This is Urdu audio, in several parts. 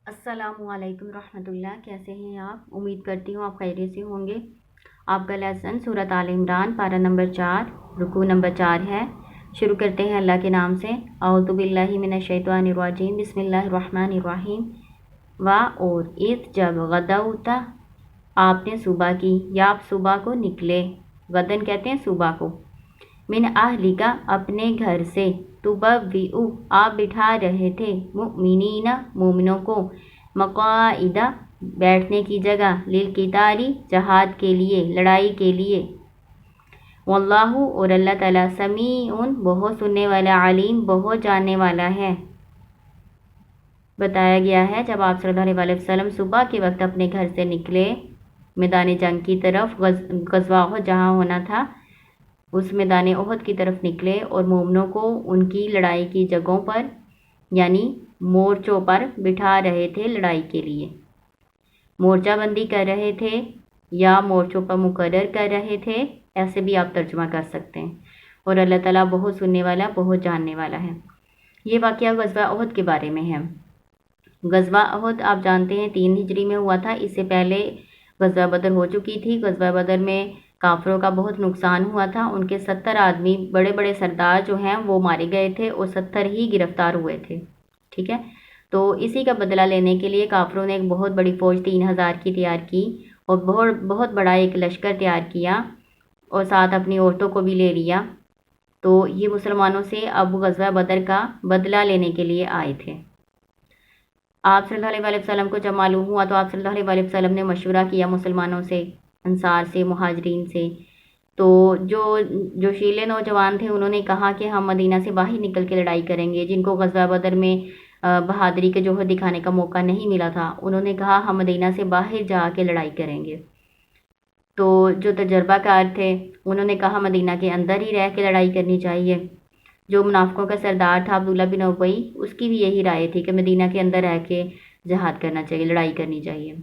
السلام علیکم رحمۃ اللہ، کیسے ہیں آپ؟ امید کرتی ہوں آپ خیریت سے ہوں گے۔ آپ کا لیسن سورۃ آل عمران پارہ نمبر 4 رکوع نمبر 4 ہے۔ شروع کرتے ہیں اللہ کے نام سے۔ اعوذ باللہ من الشیطان الرجیم، بسم اللہ الرحمن الرحیم۔ اور اذ جب غدوتا آپ نے صبح کی یا آپ صبح کو نکلے، غدن کہتے ہیں صبح کو، من اہلکا اپنے گھر سے، تبوئ آپ بٹھا رہے تھے، مؤمنین مومنوں کو، مقاعد بیٹھنے کی جگہ، للقتال جہاد کے لیے، لڑائی کے لیے، واللہ اور اللہ تعالیٰ سمیع بہت سننے والا، علیم بہت جاننے والا ہے۔ بتایا گیا ہے جب آپ صلی اللہ علیہ وسلم صبح کے وقت اپنے گھر سے نکلے میدان جنگ کی طرف، غزوہ احد جہاں ہونا تھا اس میدان احد کی طرف نکلے، اور مومنوں کو ان کی لڑائی کی جگہوں پر یعنی مورچوں پر بٹھا رہے تھے لڑائی کے لیے، مورچہ بندی کر رہے تھے یا مورچوں پر مقرر کر رہے تھے، ایسے بھی آپ ترجمہ کر سکتے ہیں۔ اور اللہ تعالیٰ بہت سننے والا، بہت جاننے والا ہے۔ یہ واقعہ غزوہ احد کے بارے میں ہے۔ غزوہ احد آپ جانتے ہیں 3 ہجری میں ہوا تھا، اس سے پہلے غزوہ بدر ہو چکی تھی۔ غزوہ بدر میں کافروں کا بہت نقصان ہوا تھا، ان کے 70 آدمی بڑے بڑے سردار جو ہیں وہ مارے گئے تھے اور 70 ہی گرفتار ہوئے تھے، ٹھیک ہے۔ تو اسی کا بدلہ لینے کے لیے کافروں نے ایک بہت بڑی فوج 3000 کی تیار کی اور بہت بڑا ایک لشکر تیار کیا اور ساتھ اپنی عورتوں کو بھی لے لیا۔ تو یہ مسلمانوں سے اب غزوہ بدر کا بدلہ لینے کے لیے آئے تھے۔ آپ صلی اللہ علیہ وسلم کو جب معلوم ہوا تو آپ صلی اللہ علیہ وسلم نے مشورہ کیا مسلمانوں سے، انصار سے، مہاجرین سے۔ تو جو شیلے نوجوان تھے انہوں نے کہا کہ ہم مدینہ سے باہر نکل کے لڑائی کریں گے، جن کو غزوہ بدر میں بہادری کے جوہر دکھانے کا موقع نہیں ملا تھا، انہوں نے کہا ہم مدینہ سے باہر جا کے لڑائی کریں گے۔ تو جو تجربہ کار تھے انہوں نے کہا مدینہ کے اندر ہی رہ کے لڑائی کرنی چاہیے۔ جو منافقوں کا سردار تھا عبداللہ بن ابی، اس کی بھی یہی رائے تھی کہ مدینہ کے اندر رہ کے جہاد کرنا چاہیے، لڑائی کرنی چاہیے۔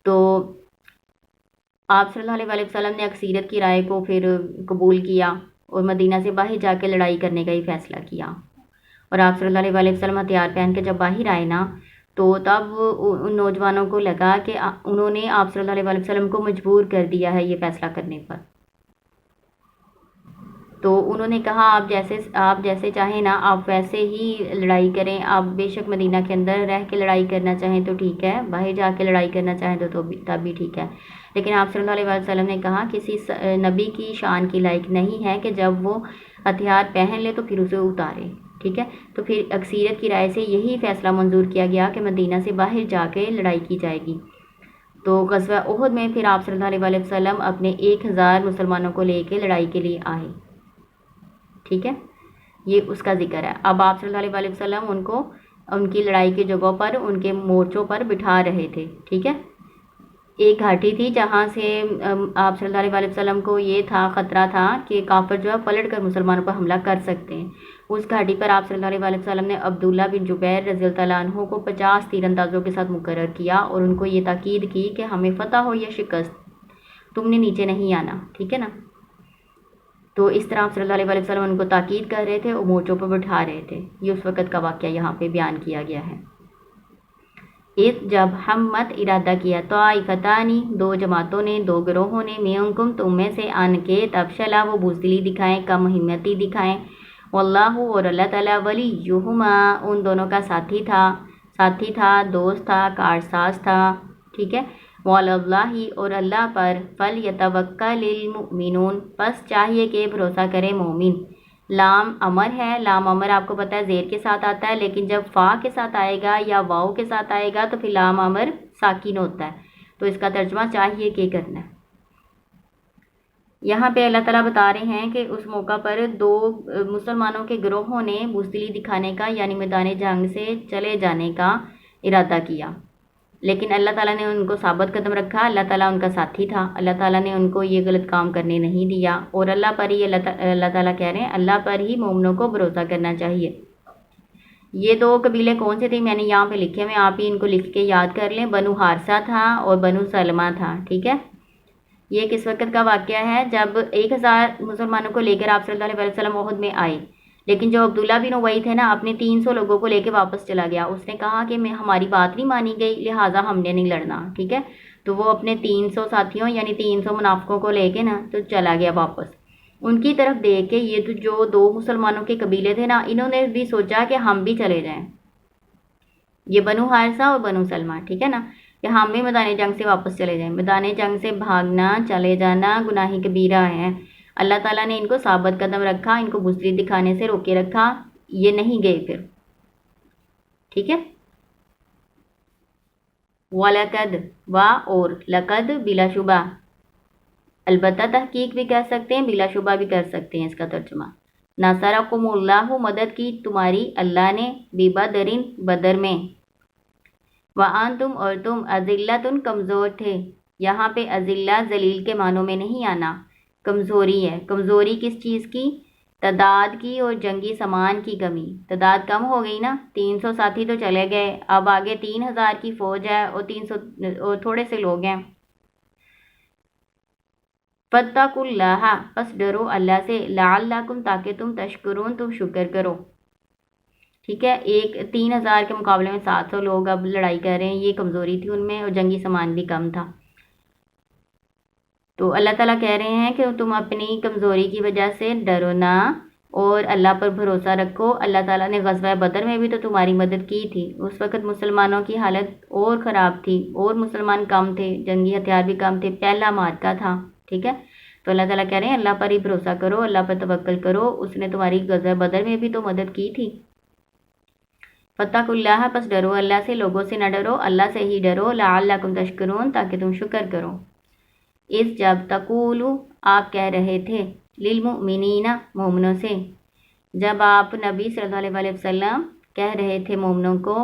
تو آپ صلی اللہ علیہ وسلم نے اکثریت کی رائے کو پھر قبول کیا اور مدینہ سے باہر جا کے لڑائی کرنے کا ہی فیصلہ کیا۔ اور آپ صلی اللہ علیہ وسلم ہتھیار پہن کے جب باہر آئے نا، تو تب ان نوجوانوں کو لگا کہ انہوں نے آپ صلی اللہ علیہ وسلم کو مجبور کر دیا ہے یہ فیصلہ کرنے پر۔ تو انہوں نے کہا آپ جیسے چاہیں نا، آپ ویسے ہی لڑائی کریں، آپ بے شک مدینہ کے اندر رہ کے لڑائی کرنا چاہیں تو ٹھیک ہے، باہر جا کے لڑائی کرنا چاہیں تو تب بھی ٹھیک ہے۔ لیکن آپ صلی اللہ علیہ وسلم نے کہا کسی نبی کی شان کی لائق نہیں ہے کہ جب وہ ہتھیار پہن لے تو پھر اسے اتارے، ٹھیک ہے۔ تو پھر اکثریت کی رائے سے یہی فیصلہ منظور کیا گیا کہ مدینہ سے باہر جا کے لڑائی کی جائے گی۔ تو غزوہ احد میں پھر آپ صلی اللہ علیہ وسلم اپنے 1000 مسلمانوں کو لے کے لڑائی کے لیے آئے، ٹھیک ہے۔ یہ اس کا ذکر ہے۔ اب آپ صلی اللہ علیہ وسلم ان کو ان کی لڑائی کی جگہوں پر، ان کے مورچوں پر بٹھا رہے تھے، ٹھیک ہے۔ ایک گھاٹی تھی جہاں سے آپ صلی اللہ علیہ وسلم کو یہ تھا، خطرہ تھا کہ کافر جو ہے پلٹ کر مسلمانوں پر حملہ کر سکتے ہیں۔ اس گھاٹی پر آپ صلی اللہ علیہ وسلم نے عبداللہ بن جبیر رضی اللہ عنہ کو 50 تیر اندازوں کے ساتھ مقرر کیا اور ان کو یہ تاکید کی کہ ہمیں فتح ہو یا شکست، تم نے نیچے نہیں آنا، ٹھیک ہے نا۔ تو اس طرح آپ صلی اللہ علیہ وسلم ان کو تاکید کر رہے تھے اور مورچوں پر بٹھا رہے تھے۔ یہ اس وقت کا واقعہ یہاں پہ بیان کیا گیا ہے۔ جب ہمت ارادہ کیا طائفتانی 2 جماعتوں نے، 2 گروہوں نے، منکم تم میں سے، ان کے تفشلا وہ بزدلی دکھائیں، کم ہمتی دکھائیں، واللہ اور اللہ تعالیٰ ولیہما ان دونوں کا ساتھی تھا، دوست تھا، کارساز تھا، ٹھیک ہے۔ وعلی اللہ اور اللہ پر، فلیتوکل المؤمنون پس چاہیے کہ بھروسہ کرے مومن۔ لام امر ہے، لام امر آپ کو پتہ ہے زیر کے ساتھ آتا ہے، لیکن جب فا کے ساتھ آئے گا یا واؤ کے ساتھ آئے گا تو پھر لام امر ساکن ہوتا ہے، تو اس کا ترجمہ چاہیے کہ کرنا ہے۔ یہاں پہ اللہ تعالیٰ بتا رہے ہیں کہ اس موقع پر 2 مسلمانوں کے گروہوں نے بزدلی دکھانے کا یعنی میدان جنگ سے چلے جانے کا ارادہ کیا، لیکن اللہ تعالیٰ نے ان کو ثابت قدم رکھا، اللہ تعالیٰ ان کا ساتھی تھا، اللہ تعالیٰ نے ان کو یہ غلط کام کرنے نہیں دیا، اور اللہ پر ہی اللہ تعالیٰ کہہ رہے ہیں اللہ پر ہی مومنوں کو بھروسہ کرنا چاہیے۔ یہ 2 قبیلے کون سے تھے میں نے یہاں پہ لکھے ہوئے، آپ ہی ان کو لکھ کے یاد کر لیں۔ بنو حارثہ تھا اور بنو سلمہ تھا، ٹھیک ہے۔ یہ کس وقت کا واقعہ ہے؟ جب 1000 مسلمانوں کو لے کر آپ صلی اللہ علیہ وسلم احد میں آئے، لیکن جو عبداللہ بن ابی تھے نا، اپنے 300 لوگوں کو لے کے واپس چلا گیا. اس نے کہا کہ ہماری بات نہیں مانی گئی، لہٰذا ہم نے نہیں لڑنا. ٹھیک ہے، تو وہ اپنے 300 ساتھیوں یعنی 300 منافقوں کو لے کے نا تو چلا گیا واپس. ان کی طرف دیکھ کے یہ تو جو 2 مسلمانوں کے قبیلے تھے نا، انہوں نے بھی سوچا کہ ہم بھی چلے جائیں. یہ بنو حارثہ اور بنو سلمہ، ٹھیک ہے نا، کہ ہم بھی میدان جنگ سے واپس چلے جائیں. میدان جنگ سے بھاگنا، چلے جانا گناہ کبیرہ ہے. اللہ تعالیٰ نے ان کو ثابت قدم رکھا، ان کو بزدلی دکھانے سے روکے رکھا، یہ نہیں گئے پھر. ٹھیک ہے. وَلَقَدْ اور لقد بلا شبہ، البتہ تحقیق بھی کہہ سکتے ہیں، بلا شبہ بھی کر سکتے ہیں اس کا ترجمہ. نصرکم اللہ، مدد کی تمہاری اللہ نے، ببدر، بدر میں. وَأَنْتُمْ اور تم اذلۃ کمزور تھے. یہاں پہ اذلہ ذلیل کے معنوں میں نہیں آنا، کمزوری ہے. کمزوری کس چیز کی؟ تعداد کی اور جنگی سامان کی کمی. تعداد کم ہو گئی نا، 300 ساتھی تو چلے گئے، اب آگے 3000 کی فوج ہے اور 300 اور تھوڑے سے لوگ ہیں. فَاتَّقُوا اللَّهَ، پس ڈرو اللہ سے، لَعَلَّكُمْ تاکہ تم تشکرون، تم شکر کرو. ٹھیک ہے، 3000 کے مقابلے میں 700 لوگ اب لڑائی کر رہے ہیں، یہ کمزوری تھی ان میں اور جنگی سامان بھی کم تھا. تو اللہ تعالیٰ کہہ رہے ہیں کہ تم اپنی کمزوری کی وجہ سے ڈرو نہ اور اللہ پر بھروسہ رکھو. اللہ تعالیٰ نے غزوہ بدر میں بھی تو تمہاری مدد کی تھی. اس وقت مسلمانوں کی حالت اور خراب تھی اور مسلمان کم تھے، جنگی ہتھیار بھی کم تھے، پہلا مارکہ تھا. ٹھیک ہے، تو اللہ تعالیٰ کہہ رہے ہیں اللہ پر ہی بھروسہ کرو، اللہ پر توکل کرو، اس نے تمہاری غزوہ بدر میں بھی تو مدد کی تھی. فَاتَّقُوا اللَّهَ، پس ڈرو اللہ سے، لوگوں سے نہ ڈرو، اللہ سے ہی ڈرو. لَعَلَّكُمْ تشکرون، تاکہ تم شکر کرو. اس جب تقولو، آپ کہہ رہے تھے، للمؤمنین، مومنوں سے. جب آپ نبی صلی اللہ علیہ وسلم کہہ رہے تھے مومنوں کو،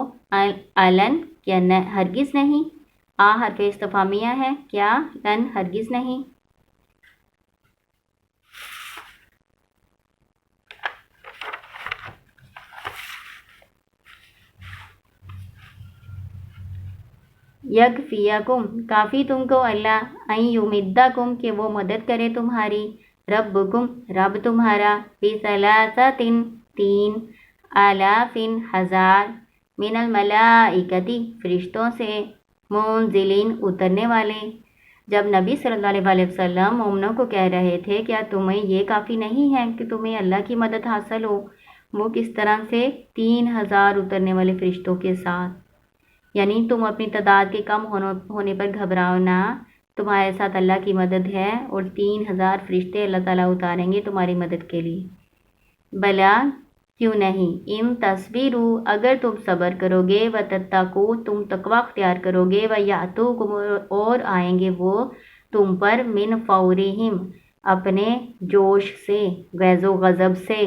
الن، کیا ہرگز نہیں. حرف استفہامیہ ہے، کیا لن ہرگز نہیں. یکفیکم، کافی تم کو اللہ، این یمدکم، کہ وہ مدد کرے تمہاری، ربکم، رب تمہارا، بثلاثۃ، 3000، ہزار، من الملائکۃ، فرشتوں سے، منزلین، اترنے والے. جب نبی صلی اللہ علیہ وسلم مومنوں کو کہہ رہے تھے کیا تمہیں یہ کافی نہیں ہے کہ تمہیں اللہ کی مدد حاصل ہو، وہ کس طرح سے 3000 اترنے والے فرشتوں کے ساتھ. یعنی تم اپنی تعداد کے کم ہونے پر گھبراؤ نہ، تمہارے ساتھ اللہ کی مدد ہے اور 3000 فرشتے اللہ تعالیٰ اتاریں گے تمہاری مدد کے لیے. بلا، کیوں نہیں، ان تصبرو، اگر تم صبر کرو گے، وتتقو، تم تقوی اختیار کرو گے، ویاتوکم، اور آئیں گے وہ تم پر، من فورہم، اپنے جوش سے، غیظ و غضب سے.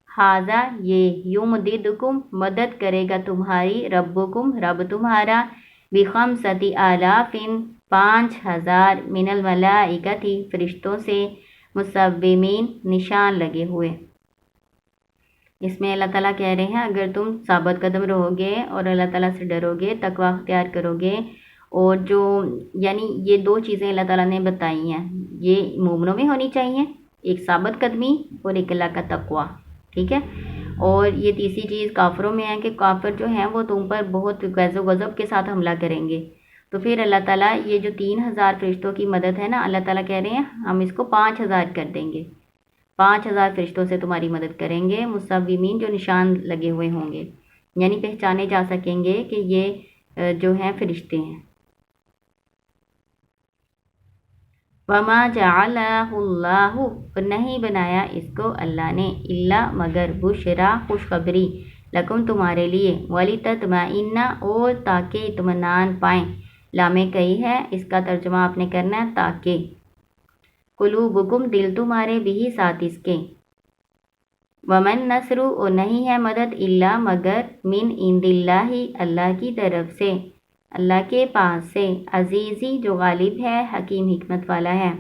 ہاذا، یہ، یمددکم، مدد کرے گا تمہاری، ربکم، رب تمہارا، بخمسۃ آلاف، 5000، من الملائکۃ، فرشتوں سے، مسومین، نشان لگے ہوئے. اس میں اللہ تعالیٰ کہہ رہے ہیں اگر تم ثابت قدم رہو گے اور اللہ تعالیٰ سے ڈرو گے، تقوی اختیار کرو گے، اور جو یعنی یہ 2 چیزیں اللہ تعالیٰ نے بتائی ہیں، یہ مومنوں میں ہونی چاہیے، ایک ثابت قدمی اور ایک اللہ کا تقوی. ٹھیک ہے، اور یہ تیسری چیز کافروں میں ہے کہ کافر جو ہیں وہ تم پر بہت غیظ و غضب کے ساتھ حملہ کریں گے. تو پھر اللہ تعالیٰ یہ جو 3000 فرشتوں کی مدد ہے نا، اللہ تعالیٰ کہہ رہے ہیں ہم اس کو 5000 کر دیں گے، 5000 فرشتوں سے تمہاری مدد کریں گے، مسومین، جو نشان لگے ہوئے ہوں گے، یعنی پہچانے جا سکیں گے کہ یہ جو ہیں فرشتے ہیں. وما جعلہ اللہ، اور نہیں بنایا اس کو اللہ نے، الا مگر، بشرا، خوشخبری، لکم، تمہارے لیے، ولتطمئن، اور تاکہ اطمینان پائیں. لام کئی ہے، اس کا ترجمہ آپ نے کرنا ہے تاکہ. قلوبکم، دل تمہارے، بھی ساتھ اس کے. ومن نصر، اور نہیں ہے مدد، الا مگر، من عند اللہ، اللہ کی طرف سے، اللہ کے پاس سے، عزیزی، جو غالب ہے، حکیم، حکمت والا ہے.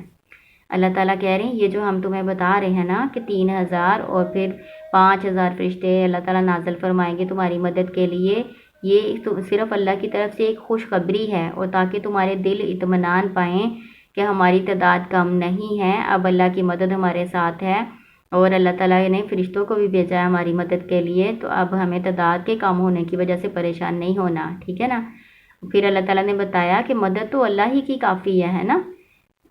اللہ تعالیٰ کہہ رہے ہیں یہ جو ہم تمہیں بتا رہے ہیں نا کہ 3000 اور پھر 5000 فرشتے اللہ تعالیٰ نازل فرمائیں گے تمہاری مدد کے لیے، یہ صرف اللہ کی طرف سے ایک خوشخبری ہے، اور تاکہ تمہارے دل اطمینان پائیں کہ ہماری تعداد کم نہیں ہے، اب اللہ کی مدد ہمارے ساتھ ہے، اور اللہ تعالیٰ نے فرشتوں کو بھی بھیجا ہے ہماری مدد کے لیے، تو اب ہمیں تعداد کے کم ہونے کی وجہ سے پریشان نہیں ہونا، ٹھیک ہے نا۔ پھر اللہ تعالیٰ نے بتایا کہ مدد تو اللہ ہی کی کافی ہے نا۔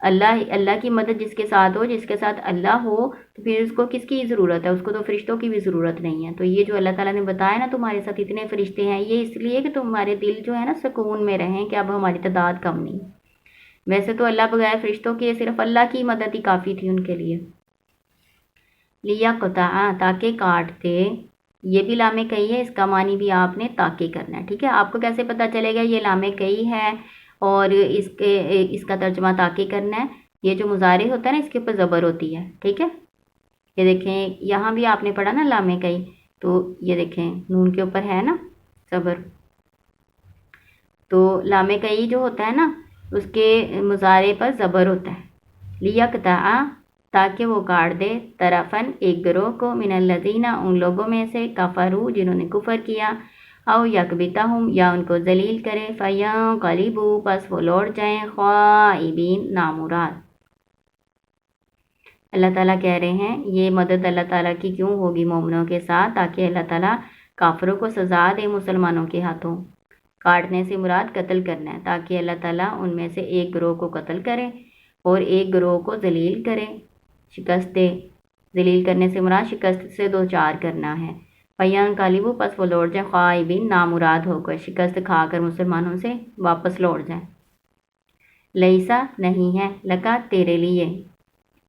اللہ کی مدد جس کے ساتھ ہو، جس کے ساتھ اللہ ہو، تو پھر اس کو کس کی ضرورت ہے؟ اس کو تو فرشتوں کی بھی ضرورت نہیں ہے۔ تو یہ جو اللہ تعالیٰ نے بتایا نا تمہارے ساتھ اتنے فرشتے ہیں، یہ اس لیے کہ تمہارے دل جو ہے نا سکون میں رہیں کہ اب ہماری تعداد کم نہیں۔ ویسے تو اللہ بغیر فرشتوں کے صرف اللہ کی مدد ہی کافی تھی ان کے لیے۔ لیا قطع، تاکہ کاٹ دے، یہ بھی لام کئی ہے، اس کا معنی بھی آپ نے تاکہ کرنا ہے، ٹھیک ہے۔ آپ کو کیسے پتہ چلے گا یہ لام کئی ہے اور اس کا ترجمہ تاکہ کرنا ہے؟ یہ جو مضارع ہوتا ہے نا اس کے اوپر زبر ہوتی ہے، ٹھیک ہے۔ یہ دیکھیں یہاں بھی آپ نے پڑھا نا لام کئی، تو یہ دیکھیں نون کے اوپر ہے نا زبر، تو لام کئی جو ہوتا ہے نا اس کے مضارع پر زبر ہوتا ہے۔ لیقطع، تاکہ وہ کاٹ دے، طرفن ایک گروہ کو، من الذین ان لوگوں میں سے، کفروا جنہوں نے کفر کیا، او یکبتہم یا ان کو ذلیل کرے، فینقلبوا پس وہ لوٹ جائیں، خائبین نامراد۔ اللہ تعالیٰ کہہ رہے ہیں یہ مدد اللہ تعالیٰ کی کیوں ہوگی مومنوں کے ساتھ؟ تاکہ اللہ تعالیٰ کافروں کو سزا دے مسلمانوں کے ہاتھوں۔ کاٹنے سے مراد قتل کرنا ہے، تاکہ اللہ تعالیٰ ان میں سے ایک گروہ کو قتل کرے اور ایک گروہ کو ذلیل کرے، شکست دے۔ ذلیل کرنے سے مراد شکست سے دو چار کرنا ہے۔ فینقلبوا پس وہ لوٹ جائیں، خائبین نامراد ہو کر، شکست کھا کر مسلمانوں سے واپس لوٹ جائیں۔ لیسا نہیں ہے، لکا تیرے لیے،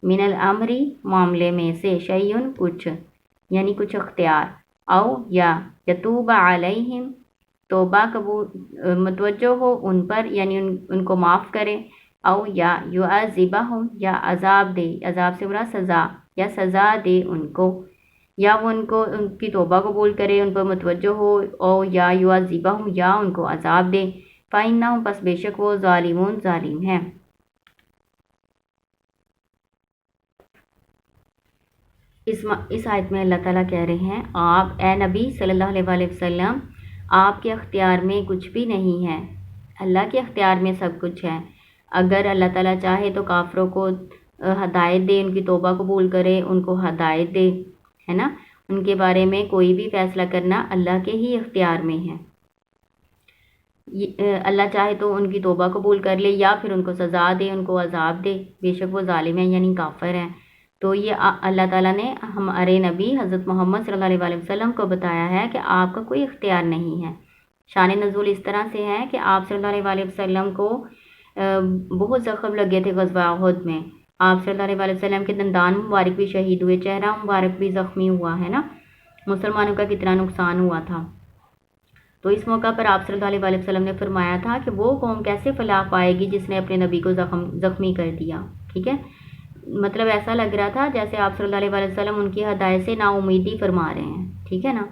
من الامری معاملے میں سے، شیئن کچھ، یعنی کچھ اختیار، او یا یتوب علیہم توبہ قبول متوجہ ہو ان پر، یعنی ان کو معاف کرے، او یا یعذبہم یا عذاب دے، عذاب سے مراد سزا، یا سزا دے ان کو، یا وہ ان کی توبہ قبول کرے، ان پر متوجہ ہو، او یا یعذبہم یا ان کو عذاب دے، فإنہم پس بے شک وہ ظالمون ظالم ہیں۔ اس آیت میں اللہ تعالیٰ کہہ رہے ہیں آپ اے نبی صلی اللہ علیہ وآلہ وسلم، آپ کے اختیار میں کچھ بھی نہیں ہے، اللہ کے اختیار میں سب کچھ ہے۔ اگر اللہ تعالیٰ چاہے تو کافروں کو ہدایت دے، ان کی توبہ قبول کرے، ان کو ہدایت دے، ہے نا۔ ان کے بارے میں کوئی بھی فیصلہ کرنا اللہ کے ہی اختیار میں ہے۔ اللہ چاہے تو ان کی توبہ قبول کر لے یا پھر ان کو سزا دے، ان کو عذاب دے، بے شک وہ ظالم ہیں یعنی کافر ہیں۔ تو یہ اللہ تعالیٰ نے ہمارے نبی حضرت محمد صلی اللہ علیہ وآلہ وسلم کو بتایا ہے کہ آپ کا کوئی اختیار نہیں ہے۔ شان نزول اس طرح سے ہے کہ آپ صلی اللہ علیہ وآلہ وسلم کو بہت زخم لگے تھے غزوہ احد میں۔ آپ صلی اللہ علیہ وآلہ وسلم کے دندان مبارک بھی شہید ہوئے، چہرہ مبارک بھی زخمی ہوا ہے نا، مسلمانوں کا کتنا نقصان ہوا تھا۔ تو اس موقع پر آپ صلی اللہ علیہ وآلہ وسلم نے فرمایا تھا کہ وہ قوم کیسے فلاح پائے گی جس نے اپنے نبی کو زخمی کر دیا، ٹھیک ہے۔ مطلب ایسا لگ رہا تھا جیسے آپ صلی اللہ علیہ وآلہ وسلم ان کی ہدایت سے نا امیدی فرما رہے ہیں، ٹھیک ہے نا۔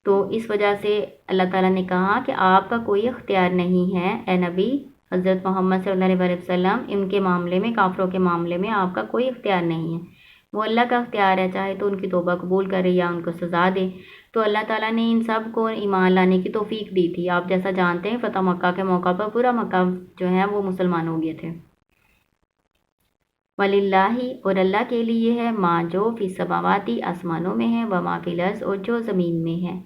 تو اس وجہ سے اللہ تعالیٰ نے کہا کہ آپ کا کوئی اختیار نہیں ہے اے نبی حضرت محمد صلی اللہ علیہ وآلہ وسلم، ان کے معاملے میں، کافروں کے معاملے میں آپ کا کوئی اختیار نہیں ہے، وہ اللہ کا اختیار ہے، چاہے تو ان کی توبہ قبول کرے یا ان کو سزا دے۔ تو اللہ تعالیٰ نے ان سب کو ایمان لانے کی توفیق دی تھی۔ آپ جیسا جانتے ہیں فتح مکہ کے موقع پر پورا مکہ جو ہے وہ مسلمان ہو گئے تھے۔ وَلِلَّهِ اور اللہ کے لیے ہے، ما جو فی السماواتی آسمانوں میں ہے، وما فی الارض اور جو زمین میں ہے،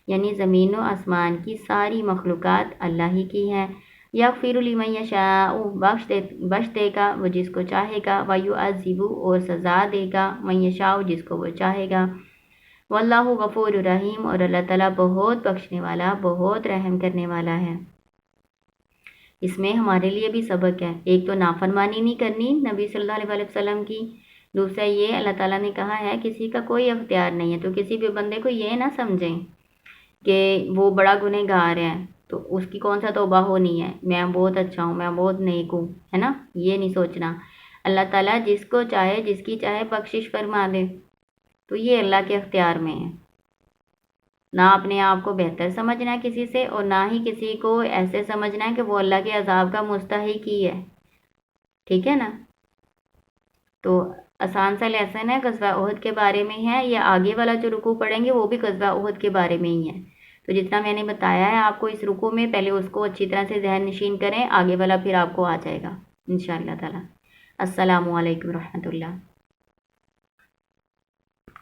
یعنی زمین و آسمان کی ساری مخلوقات اللہ ہی کی ہیں۔ یغفر لمن یشاء بخش دے گا وہ جس کو چاہے گا، ویعذب اور سزا دے گا من یشاء جس کو وہ چاہے گا۔ واللہ غفور رحیم اور اللہ تعالیٰ بہت بخشنے والا، بہت رحم کرنے والا ہے۔ اس میں ہمارے لیے بھی سبق ہے، ایک تو نافرمانی نہیں کرنی نبی صلی اللہ علیہ وسلم کی، دوسرا یہ اللہ تعالیٰ نے کہا ہے کسی کا کوئی اختیار نہیں ہے، تو کسی بھی بندے کو یہ نہ سمجھیں کہ وہ بڑا گنہگار ہے تو اس کی کون سا توبہ ہونی ہے، میں بہت اچھا ہوں، میں بہت نیک ہوں، ہے نا، یہ نہیں سوچنا۔ اللہ تعالیٰ جس کو چاہے، جس کی چاہے بخشش فرما دے، تو یہ اللہ کے اختیار میں ہے۔ نہ اپنے آپ کو بہتر سمجھنا ہے کسی سے، اور نہ ہی کسی کو ایسے سمجھنا ہے کہ وہ اللہ کے عذاب کا مستحق ہی ہے، ٹھیک ہے نا۔ تو آسان سا لیسن ہے، غزوہ احد کے بارے میں ہے، یہ آگے والا جو رکوع پڑھیں گے وہ بھی غزوہ احد کے بارے میں ہی ہے۔ تو جتنا میں نے بتایا ہے آپ کو اس رکوع میں، پہلے اس کو اچھی طرح سے ذہن نشین کریں، آگے والا پھر آپ کو آ جائے گا انشاءاللہ تعالی۔ السلام علیکم ورحمۃ اللہ۔